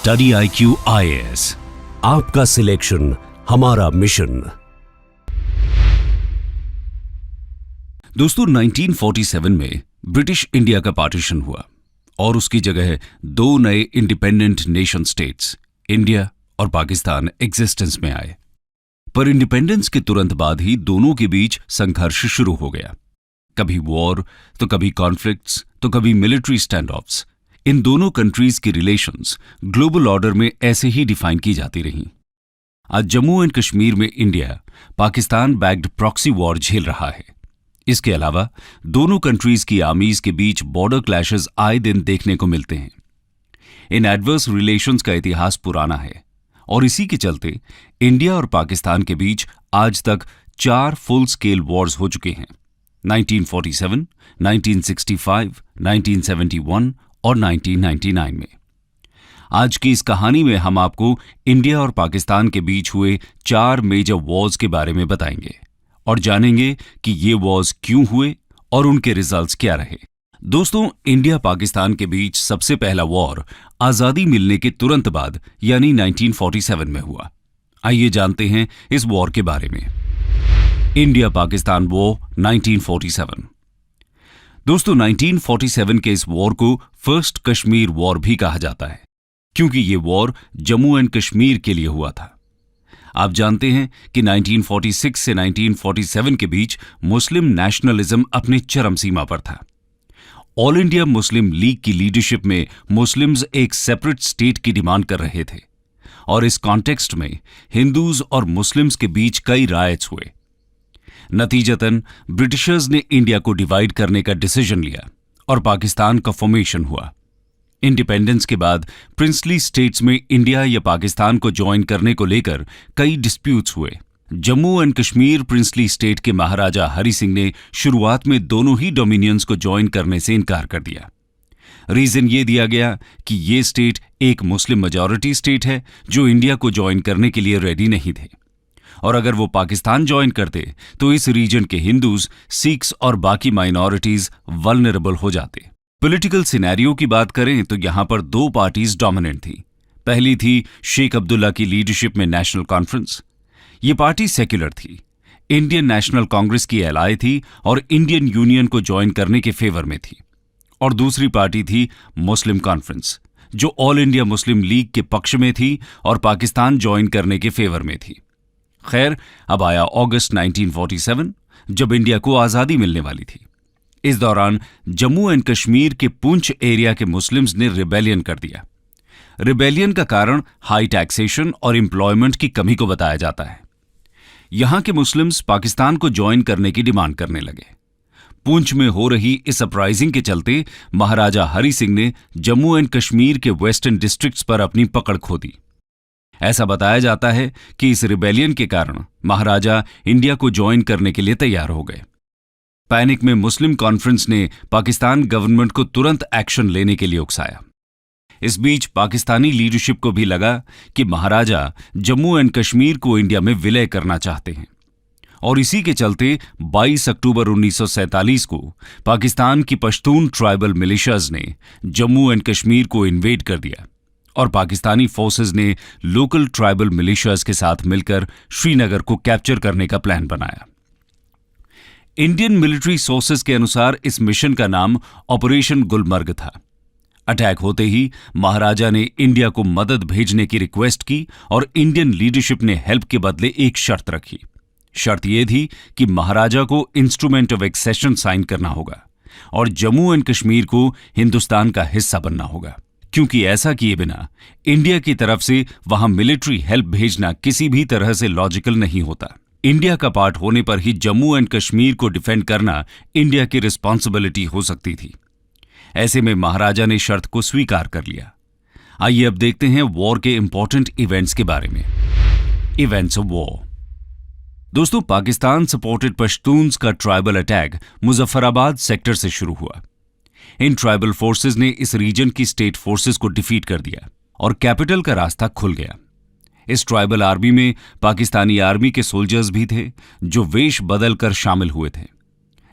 Study IQ IAS, आपका selection हमारा mission. दोस्तों 1947 में ब्रिटिश इंडिया का पार्टीशन हुआ और उसकी जगह दो नए इंडिपेंडेंट नेशन स्टेट्स इंडिया और पाकिस्तान एग्जिस्टेंस में आए। पर इंडिपेंडेंस के तुरंत बाद ही दोनों के बीच संघर्ष शुरू हो गया। कभी वॉर तो कभी कॉन्फ्लिक्ट्स तो कभी मिलिट्री स्टैंड ऑफ्स। इन दोनों कंट्रीज की रिलेशंस ग्लोबल ऑर्डर में ऐसे ही डिफाइन की जाती रहीं। आज जम्मू एंड कश्मीर में India Pakistan backed proxy war झेल रहा है। इसके अलावा दोनों कंट्रीज की आर्मीज के बीच बॉर्डर क्लैशेस आए दिन देखने को मिलते हैं। इन एडवर्स रिलेशंस का इतिहास पुराना है और इसी के चलते इंडिया और पाकिस्तान के बीच आज तक 4 फुल स्केल वॉर्स हो चुके हैं। 1947, 1965, 1971 और 1999 में। आज की इस कहानी में हम आपको इंडिया और पाकिस्तान के बीच हुए 4 मेजर वॉर्स के बारे में बताएंगे और जानेंगे कि ये वॉर्स क्यों हुए और उनके रिजल्ट्स क्या रहे। दोस्तों, इंडिया पाकिस्तान के बीच सबसे पहला वॉर आजादी मिलने के तुरंत बाद यानी 1947 में हुआ। आइए जानते हैं इस वॉर के बारे में। India Pakistan war 1947। दोस्तों 1947 के इस वॉर को फर्स्ट कश्मीर वॉर भी कहा जाता है क्योंकि ये वॉर जम्मू एंड कश्मीर के लिए हुआ था। आप जानते हैं कि 1946 से 1947 के बीच मुस्लिम नेशनलिज्म अपनी चरम सीमा पर था। ऑल इंडिया मुस्लिम लीग की लीडरशिप में मुस्लिम्स एक सेपरेट स्टेट की डिमांड कर रहे थे और इस कॉन्टेक्स्ट में हिंदूज और मुस्लिम्स के बीच कई रायट्स हुए। नतीजतन ब्रिटिशर्स ने इंडिया को डिवाइड करने का डिसीजन लिया और पाकिस्तान का फॉर्मेशन हुआ। इंडिपेंडेंस के बाद प्रिंसली स्टेट्स में इंडिया या पाकिस्तान को ज्वाइन करने को लेकर कई डिस्प्यूट्स हुए। Jammu and Kashmir princely state के महाराजा हरि सिंह ने शुरुआत में दोनों ही डोमिनियंस को ज्वाइन करने से इनकार कर दिया। रीजन ये दिया गया कि ये स्टेट एक मुस्लिम मेजॉरिटी स्टेट है जो इंडिया को ज्वाइन करने के लिए रेडी नहीं थे और अगर वो पाकिस्तान ज्वाइन करते तो इस रीजन के हिंदूज, सिख्स और बाकी माइनॉरिटीज वल्नरेबल हो जाते। पॉलिटिकल सिनेरियो की बात करें तो यहां पर 2 पार्टीज डोमिनेंट थी। पहली थी शेख अब्दुल्ला की लीडरशिप में नेशनल कॉन्फ्रेंस। ये पार्टी सेक्युलर थी, इंडियन नेशनल कांग्रेस की एलाय थी और इंडियन यूनियन को ज्वाइन करने के फेवर में थी। और दूसरी पार्टी थी मुस्लिम कॉन्फ्रेंस जो ऑल इंडिया मुस्लिम लीग के पक्ष में थी और पाकिस्तान ज्वाइन करने के फेवर में थी। खैर, अब आया अगस्त 1947 जब इंडिया को आजादी मिलने वाली थी। इस दौरान जम्मू एंड कश्मीर के पुंछ एरिया के मुस्लिम्स ने रिबेलियन कर दिया। रिबेलियन का कारण हाई टैक्सेशन और एम्प्लॉयमेंट की कमी को बताया जाता है। यहां के मुस्लिम्स पाकिस्तान को ज्वाइन करने की डिमांड करने लगे। पुंछ में हो रही इस अपराइजिंग के चलते महाराजा हरि सिंह ने जम्मू एंड कश्मीर के वेस्टर्न डिस्ट्रिक्ट्स पर अपनी पकड़ खो दी। ऐसा बताया जाता है कि इस रिबेलियन के कारण महाराजा इंडिया को ज्वाइन करने के लिए तैयार हो गए। पैनिक में मुस्लिम कॉन्फ्रेंस ने पाकिस्तान गवर्नमेंट को तुरंत एक्शन लेने के लिए उकसाया। इस बीच पाकिस्तानी लीडरशिप को भी लगा कि महाराजा जम्मू एंड कश्मीर को इंडिया में विलय करना चाहते हैं और इसी के चलते 22 अक्टूबर 1947 को पाकिस्तान की पश्तून ट्राइबल मिलिशियाज ने जम्मू एंड कश्मीर को इन्वेड कर दिया और पाकिस्तानी फोर्सेज ने लोकल ट्राइबल मिलिशियाज के साथ मिलकर श्रीनगर को कैप्चर करने का प्लान बनाया। इंडियन मिलिट्री सोर्सेज के अनुसार इस मिशन का नाम ऑपरेशन गुलमर्ग था। अटैक होते ही महाराजा ने इंडिया को मदद भेजने की रिक्वेस्ट की और इंडियन लीडरशिप ने हेल्प के बदले एक शर्त रखी। शर्त यह थी कि महाराजा को इंस्ट्रूमेंट ऑफ एक्सेशन साइन करना होगा और जम्मू एंड कश्मीर को हिंदुस्तान का हिस्सा बनना होगा, क्योंकि ऐसा किए बिना इंडिया की तरफ से वहां मिलिट्री हेल्प भेजना किसी भी तरह से लॉजिकल नहीं होता। इंडिया का पार्ट होने पर ही जम्मू एंड कश्मीर को डिफेंड करना इंडिया की रिस्पॉन्सिबिलिटी हो सकती थी। ऐसे में महाराजा ने शर्त को स्वीकार कर लिया। आइए अब देखते हैं वॉर के इंपॉर्टेंट इवेंट्स के बारे में। Events of war. दोस्तों, पाकिस्तान सपोर्टेड पश्तून्स का ट्राइबल अटैक मुजफ्फराबाद सेक्टर से शुरू हुआ। इन ट्राइबल फोर्सेज ने इस रीजन की स्टेट फोर्सेज को डिफीट कर दिया और कैपिटल का रास्ता खुल गया। इस ट्राइबल आर्मी में पाकिस्तानी आर्मी के सोल्जर्स भी थे जो वेश बदलकर शामिल हुए थे।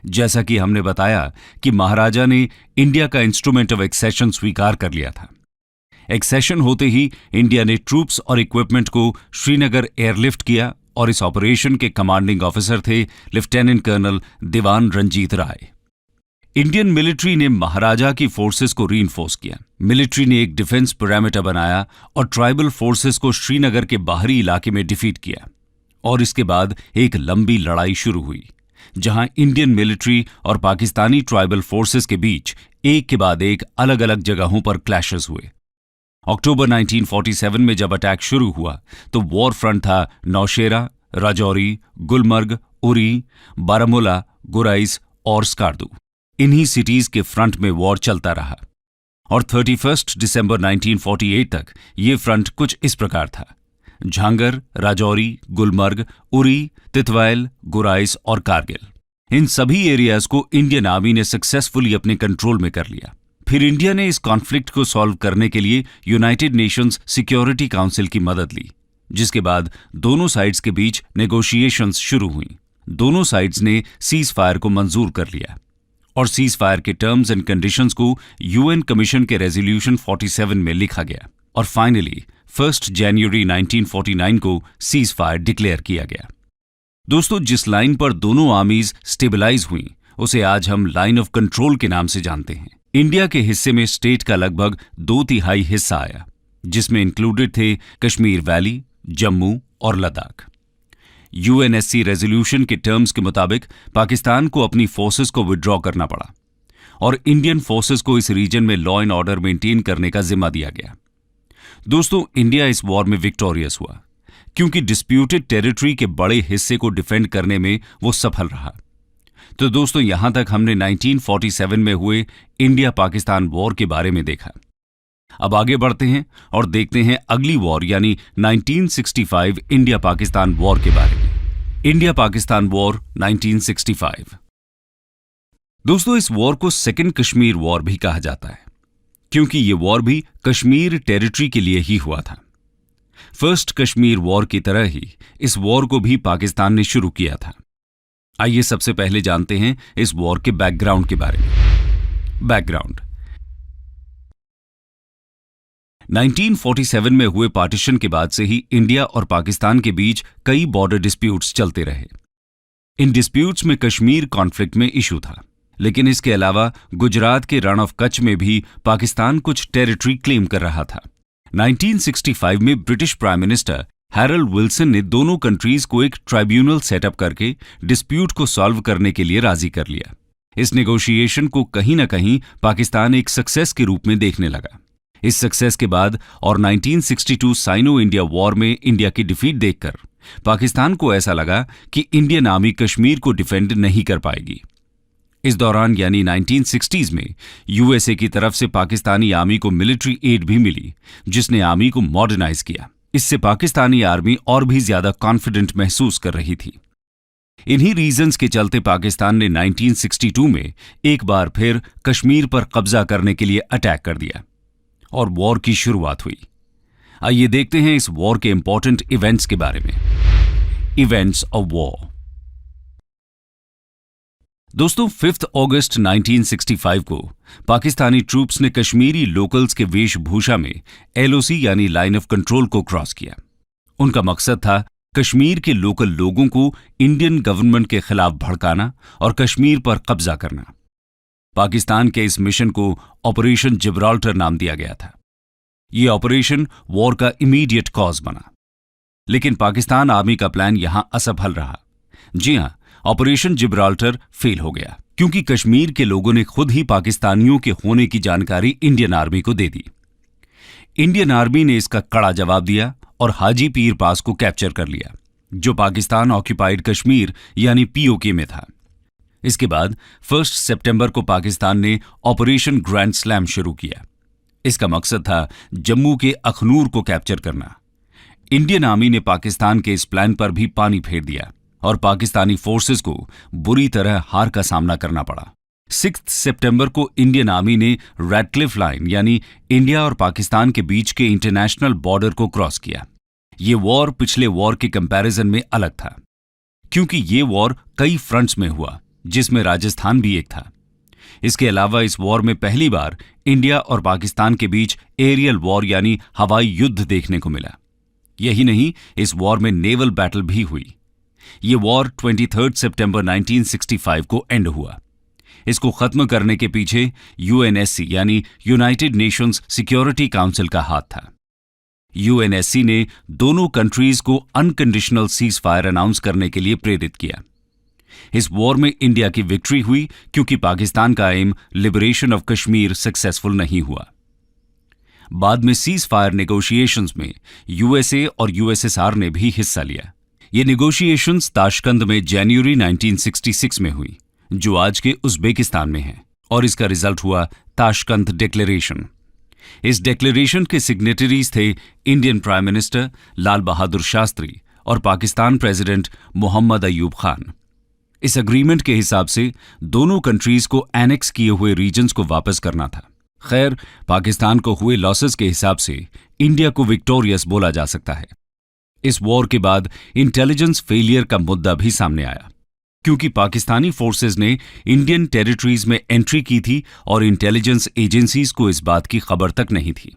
जैसा कि हमने बताया कि महाराजा ने इंडिया का इंस्ट्रूमेंट ऑफ एक्सेशन स्वीकार कर लिया था। एक सेशन होते ही इंडिया ने ट्रूप्स और इक्विपमेंट को श्रीनगर एयरलिफ्ट किया और इस ऑपरेशन के कमांडिंग ऑफिसर थे लेफ्टिनेंट कर्नल दीवान रंजीत राय। इंडियन मिलिट्री ने महाराजा की फोर्सेस को रीइंफोर्स किया। मिलिट्री ने एक डिफेंस पैरामीटर बनाया और ट्राइबल फोर्सेस को श्रीनगर के बाहरी इलाके में डिफीट किया और इसके बाद एक लंबी लड़ाई शुरू हुई जहां इंडियन मिलिट्री और पाकिस्तानी ट्राइबल फोर्सेस के बीच एक के बाद एक अलग अलग जगहों पर क्लैशेस हुए। अक्टूबर 1947 में जब अटैक शुरू हुआ तो वॉर फ्रंट था नौशेरा, राजौरी, गुलमर्ग, उरी, बारामूला, गुराइस और स्कार्दू। इन्हीं सिटीज के फ्रंट में वॉर चलता रहा और 31 दिसंबर 1948 तक ये फ्रंट कुछ इस प्रकार था: झांगर, राजौरी, गुलमर्ग, उरी, तितवाइल, गुराइस और कारगिल। इन सभी एरियाज को इंडियन आर्मी ने सक्सेसफुली अपने कंट्रोल में कर लिया। फिर इंडिया ने इस कॉन्फ्लिक्ट को सॉल्व करने के लिए यूनाइटेड नेशंस सिक्योरिटी काउंसिल की मदद ली, जिसके बाद दोनों साइड्स के बीच नेगोशिएशंस शुरू हुई। दोनों साइड्स ने सीज फायर को मंजूर कर लिया और सीज फायर के टर्म्स एंड कंडीशंस को यूएन कमीशन के रेजोल्यूशन 47 में लिखा गया और फाइनली 1 जनवरी 1949 को सीज फायर डिक्लेयर किया गया। दोस्तों, जिस लाइन पर दोनों आर्मीज स्टेबलाइज हुई उसे आज हम लाइन ऑफ कंट्रोल के नाम से जानते हैं। इंडिया के हिस्से में स्टेट का लगभग 2/3 हिस्सा आया, जिसमें इंक्लूडेड थे कश्मीर वैली, जम्मू और लद्दाख। यूएनएससी रेजोल्यूशन के टर्म्स के मुताबिक पाकिस्तान को अपनी फोर्सेस को विड्रॉ करना पड़ा और इंडियन फोर्सेस को इस रीजन में लॉ एंड ऑर्डर मेंटेन करने का जिम्मा दिया गया। दोस्तों, इंडिया इस वॉर में विक्टोरियस हुआ क्योंकि डिस्प्यूटेड टेरिटरी के बड़े हिस्से को डिफेंड करने में वो सफल रहा। तो दोस्तों, यहां तक हमने 1947 में हुए इंडिया पाकिस्तान वॉर के बारे में देखा। अब आगे बढ़ते हैं और देखते हैं अगली वॉर यानी 1965 इंडिया पाकिस्तान वॉर के बारे में। India Pakistan war 1965। दोस्तों, इस वॉर को सेकेंड कश्मीर वॉर भी कहा जाता है क्योंकि यह वॉर भी कश्मीर टेरिटरी के लिए ही हुआ था। फर्स्ट कश्मीर वॉर की तरह ही इस वॉर को भी पाकिस्तान ने शुरू किया था। आइए सबसे पहले जानते हैं इस वॉर के बैकग्राउंड के बारे में। बैकग्राउंड: 1947 में हुए पार्टीशन के बाद से ही इंडिया और पाकिस्तान के बीच कई बॉर्डर डिस्प्यूट्स चलते रहे। इन डिस्प्यूट्स में कश्मीर कॉन्फ्लिक्ट में इशू था, लेकिन इसके अलावा गुजरात के रण ऑफ कच्छ में भी पाकिस्तान कुछ टेरिटरी क्लेम कर रहा था। 1965 में British prime minister Harold Wilson ने दोनों कंट्रीज को एक ट्राइब्यूनल सेटअप करके डिस्प्यूट को सॉल्व करने के लिए राजी कर लिया। इस नेगोशिएशन को कहीं न कहीं पाकिस्तान एक सक्सेस के रूप में देखने लगा। इस सक्सेस के बाद और 1962 साइनो इंडिया वॉर में इंडिया की डिफीट देखकर पाकिस्तान को ऐसा लगा कि इंडियन आर्मी कश्मीर को डिफेंड नहीं कर पाएगी। इस दौरान यानी 1960s में यूएसए की तरफ से पाकिस्तानी आर्मी को मिलिट्री एड भी मिली, जिसने आर्मी को मॉडर्नाइज किया। इससे पाकिस्तानी आर्मी और भी ज्यादा कॉन्फिडेंट महसूस कर रही थी। इन्हीं रीजंस के चलते पाकिस्तान ने 1962 में एक बार फिर कश्मीर पर कब्जा करने के लिए अटैक कर दिया और वॉर की शुरुआत हुई। आइए देखते हैं इस वॉर के इंपॉर्टेंट इवेंट्स के बारे में। Events of war. दोस्तों, 5 अगस्त 1965 को पाकिस्तानी ट्रूप्स ने कश्मीरी लोकल्स के वेशभूषा में एलओसी यानी लाइन ऑफ कंट्रोल को क्रॉस किया। उनका मकसद था कश्मीर के लोकल लोगों को इंडियन गवर्नमेंट के खिलाफ भड़काना और कश्मीर पर कब्जा करना। पाकिस्तान के इस मिशन को ऑपरेशन जिब्राल्टर नाम दिया गया था। यह ऑपरेशन वॉर का इमीडिएट कॉज बना, लेकिन पाकिस्तान आर्मी का प्लान यहां असफल रहा। जी हां, ऑपरेशन जिब्राल्टर फेल हो गया क्योंकि कश्मीर के लोगों ने खुद ही पाकिस्तानियों के होने की जानकारी इंडियन आर्मी को दे दी। इंडियन आर्मी ने इसका कड़ा जवाब दिया और हाजी पीर पास को कैप्चर कर लिया, जो पाकिस्तान ऑक्यूपाइड कश्मीर यानी पीओके में था। इसके बाद 1 सितंबर को पाकिस्तान ने ऑपरेशन ग्रैंड स्लैम शुरू किया। इसका मकसद था जम्मू के अखनूर को कैप्चर करना। इंडियन आर्मी ने पाकिस्तान के इस प्लान पर भी पानी फेर दिया और पाकिस्तानी फोर्सेस को बुरी तरह हार का सामना करना पड़ा। 6 सितंबर को इंडियन आर्मी ने रैडक्लिफ लाइन यानी इंडिया और पाकिस्तान के बीच के इंटरनेशनल बॉर्डर को क्रॉस किया। ये वॉर पिछले वॉर के कंपैरिजन में अलग था क्योंकि ये वॉर कई फ्रंट्स में हुआ, जिसमें राजस्थान भी एक था। इसके अलावा इस वॉर में पहली बार इंडिया और पाकिस्तान के बीच एरियल वॉर यानी हवाई युद्ध देखने को मिला। यही नहीं, इस वॉर में नेवल बैटल भी हुई। ये वॉर 23 सितंबर 1965 को एंड हुआ। इसको खत्म करने के पीछे यूएनएससी यानी यूनाइटेड नेशंस सिक्योरिटी काउंसिल का हाथ था। यूएनएससी ने दोनों कंट्रीज को अनकंडीशनल सीज फायर अनाउंस करने के लिए प्रेरित किया। इस वॉर में इंडिया की विक्ट्री हुई क्योंकि पाकिस्तान का aim liberation of Kashmir successful नहीं हुआ। बाद में सीज फायर नेगोशिएशंस में यूएसए और यूएसएसआर ने भी हिस्सा लिया। ये नेगोशिएशंस ताशकंद में जनवरी 1966 में हुई, जो आज के उज्बेकिस्तान में है, और इसका रिजल्ट हुआ ताशकंद डिक्लेरेशन। इस डिक्लेरेशन के सिग्नेटरीज थे Indian prime minister Lal Bahadur Shastri और पाकिस्तान प्रेसिडेंट मोहम्मद अयूब खान। इस अग्रीमेंट के हिसाब से दोनों कंट्रीज को एनेक्स किए हुए रीजन्स को वापस करना था। खैर, पाकिस्तान को हुए लॉसेस के हिसाब से इंडिया को विक्टोरियस बोला जा सकता है। इस वॉर के बाद इंटेलिजेंस फेलियर का मुद्दा भी सामने आया, क्योंकि पाकिस्तानी फोर्सेज ने इंडियन टेरिटरीज में एंट्री की थी और इंटेलिजेंस एजेंसीज को इस बात की खबर तक नहीं थी।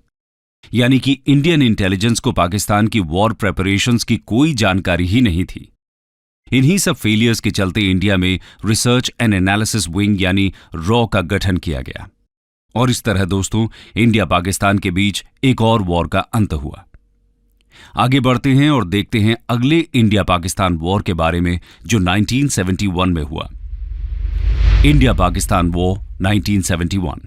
यानी कि इंडियन इंटेलिजेंस को पाकिस्तान की वॉर प्रेपरेशंस की कोई जानकारी ही नहीं थी। इन्हीं सब फेलियर्स के चलते इंडिया में रिसर्च एंड एनालिसिस विंग यानी रॉ का गठन किया गया, और इस तरह दोस्तों इंडिया पाकिस्तान के बीच एक और वॉर का अंत हुआ। आगे बढ़ते हैं और देखते हैं अगले इंडिया पाकिस्तान वॉर के बारे में, जो 1971 में हुआ। India Pakistan war 1971।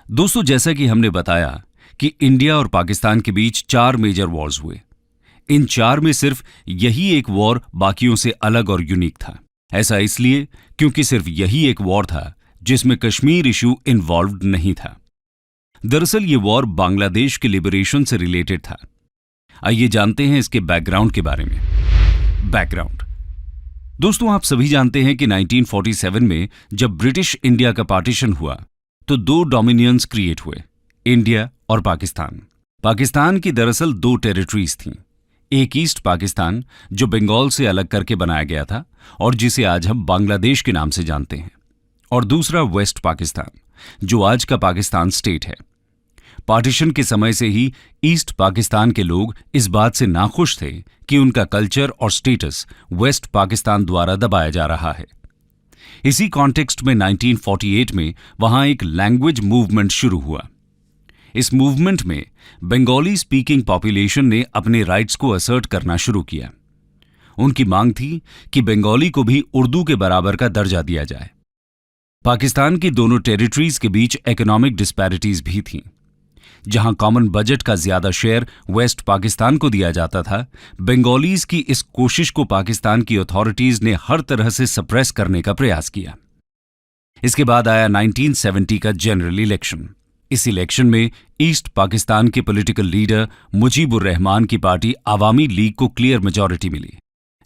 दोस्तों, जैसा कि हमने बताया कि इंडिया और पाकिस्तान के बीच 4 मेजर वॉर्स हुए। इन 4 में सिर्फ यही एक वॉर बाकियों से अलग और यूनिक था। ऐसा इसलिए क्योंकि सिर्फ यही एक वॉर था जिसमें कश्मीर इशू इन्वॉल्व्ड नहीं था। दरअसल ये वॉर बांग्लादेश के लिबरेशन से रिलेटेड था। आइए जानते हैं इसके बैकग्राउंड के बारे में। बैकग्राउंड दोस्तों, आप सभी जानते हैं कि 1947 में जब ब्रिटिश इंडिया का पार्टीशन हुआ तो 2 डोमिनियंस क्रिएट हुए, इंडिया और पाकिस्तान। पाकिस्तान की दरअसल 2 टेरिटरीज थीं। एक ईस्ट पाकिस्तान, जो बंगाल से अलग करके बनाया गया था और जिसे आज हम बांग्लादेश के नाम से जानते हैं, और दूसरा वेस्ट पाकिस्तान, जो आज का पाकिस्तान स्टेट है। पार्टीशन के समय से ही ईस्ट पाकिस्तान के लोग इस बात से नाखुश थे कि उनका कल्चर और स्टेटस वेस्ट पाकिस्तान द्वारा दबाया जा रहा है। इसी कॉन्टेक्स्ट में 1948 में वहां एक लैंग्वेज मूवमेंट शुरू हुआ। इस मूवमेंट में बंगाली स्पीकिंग पॉपुलेशन ने अपने राइट्स को असर्ट करना शुरू किया। उनकी मांग थी कि बंगाली को भी उर्दू के बराबर का दर्जा दिया जाए। पाकिस्तान की दोनों टेरिटरीज के बीच इकोनॉमिक डिस्पैरिटीज भी थीं। जहां कॉमन बजट का ज्यादा शेयर वेस्ट पाकिस्तान को दिया जाता था, बंगालीज की इस कोशिश को पाकिस्तान की अथॉरिटीज ने हर तरह से सप्रेस करने का प्रयास किया। इसके बाद आया 1970 का जनरल इलेक्शन। इस इलेक्शन में ईस्ट पाकिस्तान के पॉलिटिकल लीडर मुजीबुर रहमान की पार्टी आवामी लीग को क्लियर मेजॉरिटी मिली,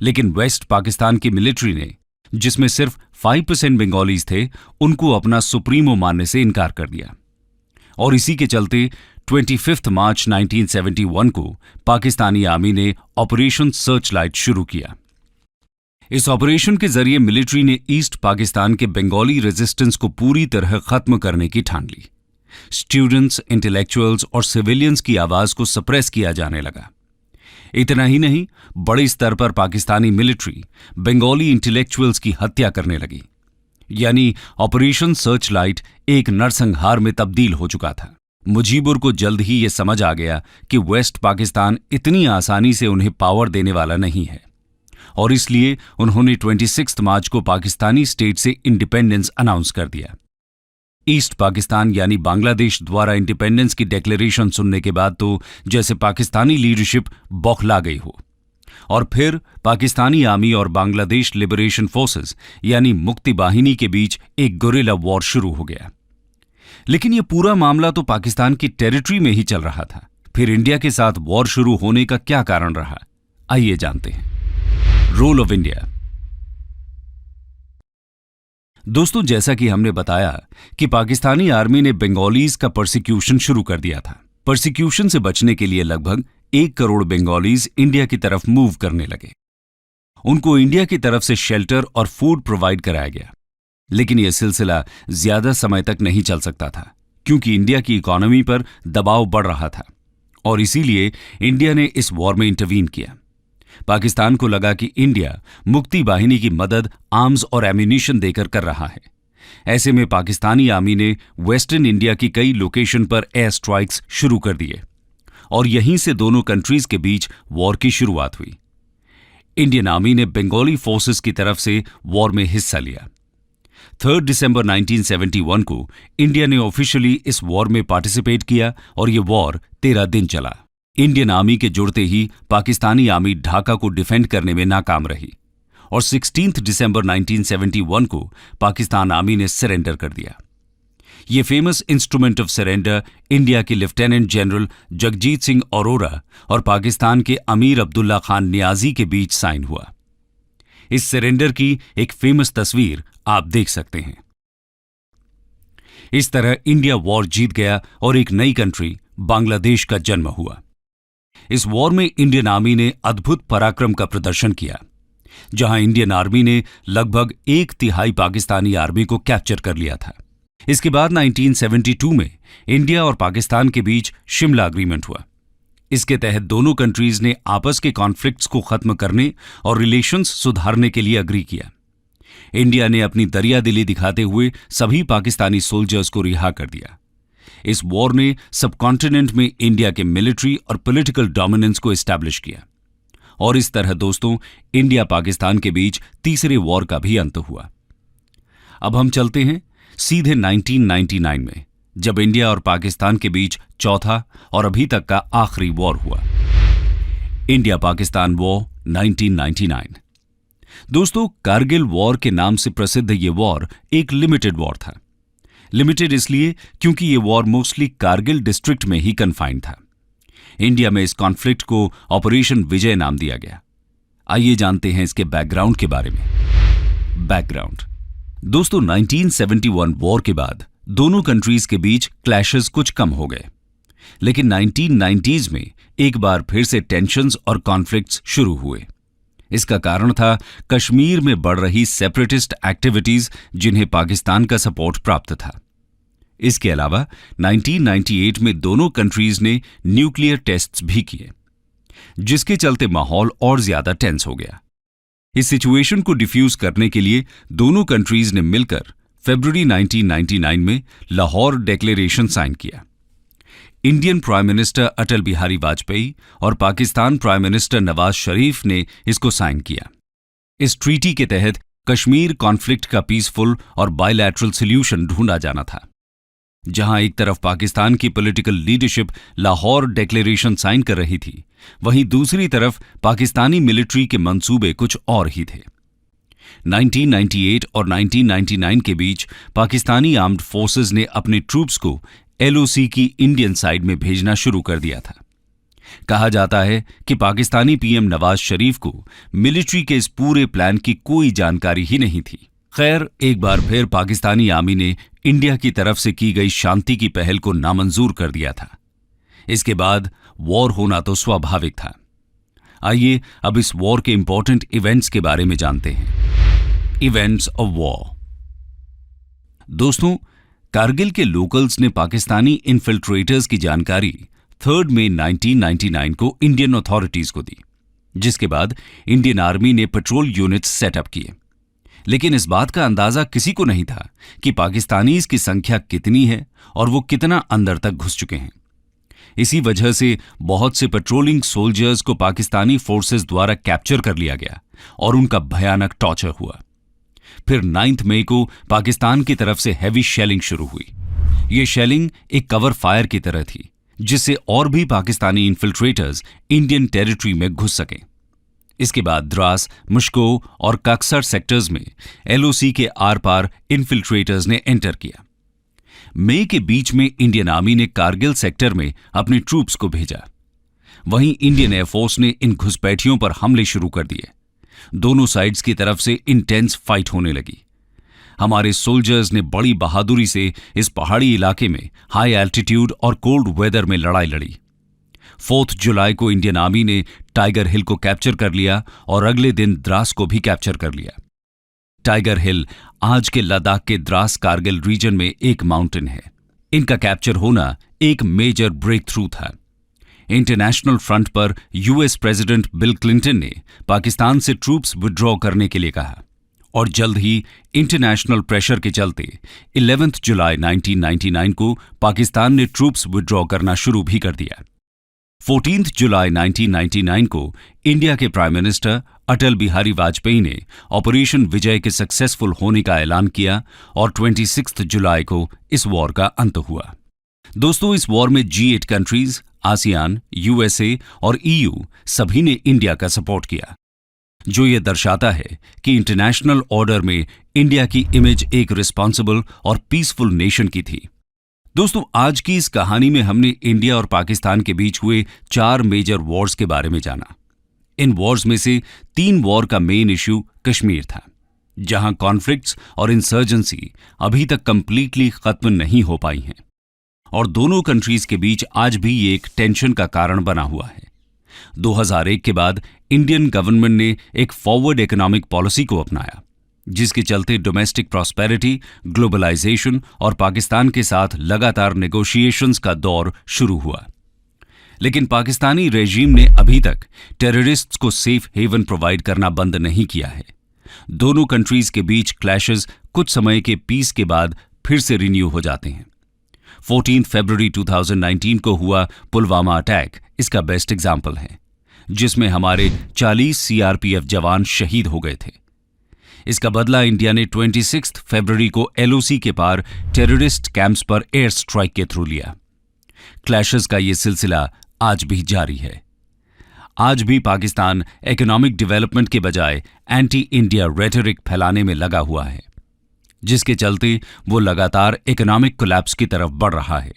लेकिन वेस्ट पाकिस्तान की मिलिट्री ने, जिसमें सिर्फ 5% बंगालीज थे, उनको अपना सुप्रीमो मानने से इनकार कर दिया। और इसी के चलते 25 मार्च 1971 को पाकिस्तानी आर्मी ने ऑपरेशन सर्चलाइट शुरू किया। इस ऑपरेशन के जरिए मिलिट्री ने ईस्ट पाकिस्तान के बंगाली रेजिस्टेंस को पूरी तरह खत्म करने की ठान ली। स्टूडेंट्स, इंटेलेक्चुअल्स और सिविलियंस की आवाज को सप्रेस किया जाने लगा। इतना ही नहीं, बड़े स्तर पर पाकिस्तानी मिलिट्री बंगाली इंटेलेक्चुअल्स की हत्या करने लगी। यानी ऑपरेशन सर्चलाइट एक नरसंहार में तब्दील हो चुका था। मुजीबुर को जल्द ही यह समझ आ गया कि वेस्ट पाकिस्तान इतनी आसानी से उन्हें पावर देने वाला नहीं है, और इसलिए उन्होंने 26 मार्च को पाकिस्तानी स्टेट से इंडिपेंडेंस अनाउंस कर दिया। ईस्ट पाकिस्तान यानी बांग्लादेश द्वारा इंडिपेंडेंस की डिक्लेरेशन सुनने के बाद तो जैसे पाकिस्तानी लीडरशिप बौखला गई हो, और फिर पाकिस्तानी आर्मी और बांग्लादेश लिबरेशन फोर्सेस यानी मुक्ति बाहिनी के बीच एक गुरिल्ला वॉर शुरू हो गया। लेकिन यह पूरा मामला तो पाकिस्तान की टेरिटरी में ही चल रहा था। फिर इंडिया के साथ वॉर शुरू होने का क्या कारण रहा, आइए जानते हैं। Role of India. दोस्तों, जैसा कि हमने बताया कि पाकिस्तानी आर्मी ने बंगालीज का परसिक्यूशन शुरू कर दिया था। परसिक्यूशन से बचने के लिए लगभग 1 करोड़ बंगालीज इंडिया की तरफ मूव करने लगे। उनको इंडिया की तरफ से शेल्टर और फूड प्रोवाइड कराया गया। लेकिन यह सिलसिला ज्यादा समय तक नहीं चल सकता था, क्योंकि इंडिया की इकोनॉमी पर दबाव बढ़ रहा था और इसीलिए इंडिया ने इस वॉर में इंटरवीन किया। पाकिस्तान को लगा कि इंडिया मुक्ति बाहिनी की मदद आर्म्स और एम्यूनिशन देकर कर रहा है। ऐसे में पाकिस्तानी आर्मी ने वेस्टर्न इंडिया की कई लोकेशन पर एयर स्ट्राइक्स शुरू कर दिए और यहीं से दोनों कंट्रीज के बीच वॉर की शुरुआत हुई। इंडियन आर्मी ने बंगाली फोर्सेस की तरफ से वॉर में हिस्सा लिया। 3 दिसंबर 1971 को इंडिया ने ऑफिशियली इस वॉर में पार्टिसिपेट किया और यह वॉर 13 दिन चला। इंडियन आर्मी के जुड़ते ही पाकिस्तानी आर्मी ढाका को डिफेंड करने में नाकाम रही और 16 दिसंबर 1971 को पाकिस्तान आर्मी ने सरेंडर कर दिया। ये famous instrument of surrender India के लेफ्टिनेंट जनरल जगजीत सिंह अरोरा और पाकिस्तान के अमीर अब्दुल्ला खान नियाजी के बीच साइन हुआ। इस सरेंडर की एक फेमस तस्वीर आप देख सकते हैं। इस तरह इंडिया वॉर जीत गया और एक नई कंट्री बांग्लादेश का जन्म हुआ। इस वॉर में इंडियन आर्मी ने अद्भुत पराक्रम का प्रदर्शन किया, जहां इंडियन आर्मी ने लगभग 1/3 पाकिस्तानी आर्मी को कैप्चर कर लिया था। इसके बाद 1972 में इंडिया और पाकिस्तान के बीच शिमला एग्रीमेंट हुआ। इसके तहत दोनों कंट्रीज ने आपस के कॉन्फ्लिक्ट्स को खत्म करने और रिलेशंस सुधारने के लिए अग्री किया। इंडिया ने अपनी दरियादिली दिखाते हुए सभी पाकिस्तानी सोल्जर्स को रिहा कर दिया। इस वॉर ने सबकॉन्टिनेंट में इंडिया के मिलिट्री और पॉलिटिकल डोमिनेंस को एस्टैब्लिश किया और इस तरह दोस्तों इंडिया पाकिस्तान के बीच तीसरे वॉर का भी अंत हुआ। अब हम चलते हैं सीधे 1999 में, जब इंडिया और पाकिस्तान के बीच चौथा और अभी तक का आखिरी वॉर हुआ, इंडिया पाकिस्तान वॉर 1999। दोस्तों, कारगिल वॉर के नाम से प्रसिद्ध ये वॉर एक लिमिटेड वॉर था। लिमिटेड इसलिए क्योंकि ये वॉर मोस्टली कारगिल डिस्ट्रिक्ट में ही कन्फाइंड था। इंडिया में इस कॉन्फ्लिक्ट को ऑपरेशन विजय नाम दिया गया। आइए जानते हैं इसके बैकग्राउंड के बारे में। बैकग्राउंड दोस्तों, 1971 वॉर के बाद दोनों कंट्रीज के बीच क्लैशेस कुछ कम हो गए, लेकिन 1990s में एक बार फिर से टेंशन्स और कॉन्फ्लिक्ट्स शुरू हुए। इसका कारण था कश्मीर में बढ़ रही सेपरेटिस्ट एक्टिविटीज, जिन्हें पाकिस्तान का सपोर्ट प्राप्त था। इसके अलावा 1998 में दोनों कंट्रीज ने न्यूक्लियर टेस्ट्स भी किए, जिसके चलते माहौल और ज्यादा टेंस हो गया। इस सिचुएशन को डिफ्यूज करने के लिए दोनों कंट्रीज ने मिलकर फरवरी 1999 में लाहौर डिक्लेरेशन साइन किया। Indian prime minister Atal Bihari Vajpayee और पाकिस्तान प्राइम मिनिस्टर नवाज शरीफ ने इसको साइन किया। इस ट्रीटी के तहत कश्मीर कॉन्फ्लिक्ट का पीसफुल और बायलैटरल सॉल्यूशन ढूंढा जाना था। जहां एक तरफ पाकिस्तान की political leadership Lahore declaration sign कर रही थी, वहीं दूसरी तरफ पाकिस्तानी मिलिट्री के मंसूबे कुछ और ही थे। 1998 और 1999 के बीच पाकिस्तानी आर्म्ड फोर्सेस ने अपने ट्रूप्स को LOC की इंडियन साइड में भेजना शुरू कर दिया था। कहा जाता है कि पाकिस्तानी PM नवाज शरीफ को मिलिट्री के इस पूरे प्लान की कोई जानकारी ही नहीं थी। खैर, एक बार फिर पाकिस्तानी आर्मी ने इंडिया की तरफ से की गई शांति की पहल को नामंजूर कर दिया था। इसके बाद वॉर होना तो स्वाभाविक था। आइए अब इस वॉर के इंपॉर्टेंट इवेंट्स के बारे में जानते हैं। Events of war. दोस्तों, कारगिल के लोकल्स ने पाकिस्तानी इन्फिल्ट्रेटर्स की जानकारी 3 मई 1999 को इंडियन अथॉरिटीज को दी, जिसके बाद इंडियन आर्मी ने पेट्रोल यूनिट्स सेटअप किए। लेकिन इस बात का अंदाजा किसी को नहीं था कि पाकिस्तानीज की संख्या कितनी है और वो कितना अंदर तक घुस चुके हैं। इसी वजह से बहुत से पेट्रोलिंग सोल्जर्स को पाकिस्तानी फोर्सेस द्वारा कैप्चर कर लिया गया और उनका भयानक टॉर्चर हुआ। फिर 9 मई को पाकिस्तान की तरफ से हैवी शेलिंग शुरू हुई। यह शेलिंग एक कवर फायर की तरह थी, जिससे और भी पाकिस्तानी इन्फिल्ट्रेटर्स इंडियन टेरिटरी में घुस सकें। इसके बाद द्रास, मुश्को और कक्सर सेक्टर्स में LOC के आर पार इन्फिल्ट्रेटर्स ने एंटर किया। मई के बीच में इंडियन आर्मी ने कारगिल सेक्टर में अपने ट्रूप्स को भेजा। वहीं इंडियन एयरफोर्स ने इन घुसपैठियों पर हमले शुरू कर दिए। दोनों साइड्स की तरफ से इंटेंस फाइट होने लगी। हमारे सोल्जर्स ने बड़ी बहादुरी से इस पहाड़ी इलाके में हाई एल्टीट्यूड और कोल्ड वेदर में लड़ाई लड़ी। 4 जुलाई को इंडियन आर्मी ने टाइगर हिल को कैप्चर कर लिया और अगले दिन द्रास को भी कैप्चर कर लिया। टाइगर हिल आज के लद्दाख के द्रास कारगिल रीजन में एक माउंटेन है। इनका कैप्चर होना एक मेजर ब्रेक थ्रू था। इंटरनेशनल फ्रंट पर यूएस प्रेसिडेंट बिल क्लिंटन ने पाकिस्तान से ट्रूप्स विड्रॉ करने के लिए कहा और जल्द ही इंटरनेशनल प्रेशर के चलते 11 जुलाई 1999 को पाकिस्तान ने ट्रूप्स विड्रॉ करना शुरू भी कर दिया। 14 जुलाई 1999 को इंडिया के प्राइम मिनिस्टर अटल बिहारी वाजपेयी ने ऑपरेशन विजय के सक्सेसफुल होने का ऐलान किया और 26 जुलाई को इस वॉर का अंत हुआ। दोस्तों, इस वॉर में G8 कंट्रीज, आसियान, यूएसए और EU सभी ने इंडिया का सपोर्ट किया, जो ये दर्शाता है कि इंटरनेशनल ऑर्डर में इंडिया की इमेज एक रिस्पॉन्सिबल और पीसफुल नेशन की थी। दोस्तों, आज की इस कहानी में हमने इंडिया और पाकिस्तान के बीच हुए 4 मेजर वॉर्स के बारे में जाना। इन वॉर्स में से 3 वॉर का मेन इश्यू कश्मीर था, जहां कॉन्फ्लिक्ट्स और इंसर्जेंसी अभी तक कंप्लीटली खत्म नहीं हो पाई हैं और दोनों कंट्रीज के बीच आज भी ये एक टेंशन का कारण बना हुआ है। 2001 के बाद इंडियन गवर्नमेंट ने एक फॉरवर्ड इकोनॉमिक पॉलिसी को अपनाया, जिसके चलते डोमेस्टिक प्रॉस्पेरिटी, ग्लोबलाइजेशन और पाकिस्तान के साथ लगातार नेगोशिएशंस का दौर शुरू हुआ। लेकिन पाकिस्तानी रेजीम ने अभी तक टेररिस्ट्स को सेफ हेवन प्रोवाइड करना बंद नहीं किया है। दोनों कंट्रीज के बीच क्लैशेस कुछ समय के पीस के बाद फिर से रिन्यू हो जाते हैं। 14 फरवरी 2019 को हुआ पुलवामा अटैक इसका बेस्ट एग्जाम्पल है, जिसमें हमारे 40 सीआरपीएफ जवान शहीद हो गए थे। इसका बदला इंडिया ने 26 फरवरी को LOC के पार टेररिस्ट कैंप्स पर एयर स्ट्राइक के थ्रू लिया। क्लैशेस का ये सिलसिला आज भी जारी है। आज भी पाकिस्तान इकोनॉमिक डेवलपमेंट के बजाय एंटी इंडिया रेटरिक फैलाने में लगा हुआ है, जिसके चलते वो लगातार इकोनॉमिक कोलैप्स की तरफ बढ़ रहा है।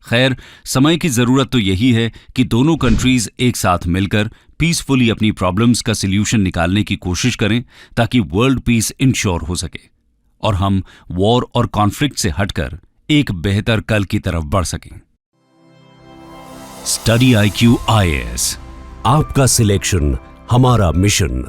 खैर, समय की जरूरत तो यही है कि दोनों कंट्रीज एक साथ मिलकर पीसफुली अपनी प्रॉब्लम्स का सॉल्यूशन निकालने की कोशिश करें, ताकि वर्ल्ड पीस इंश्योर हो सके और हम वॉर और कॉन्फ्लिक्ट से हटकर एक बेहतर कल की तरफ बढ़ सकें। स्टडी IQ IAS, आपका सिलेक्शन हमारा मिशन।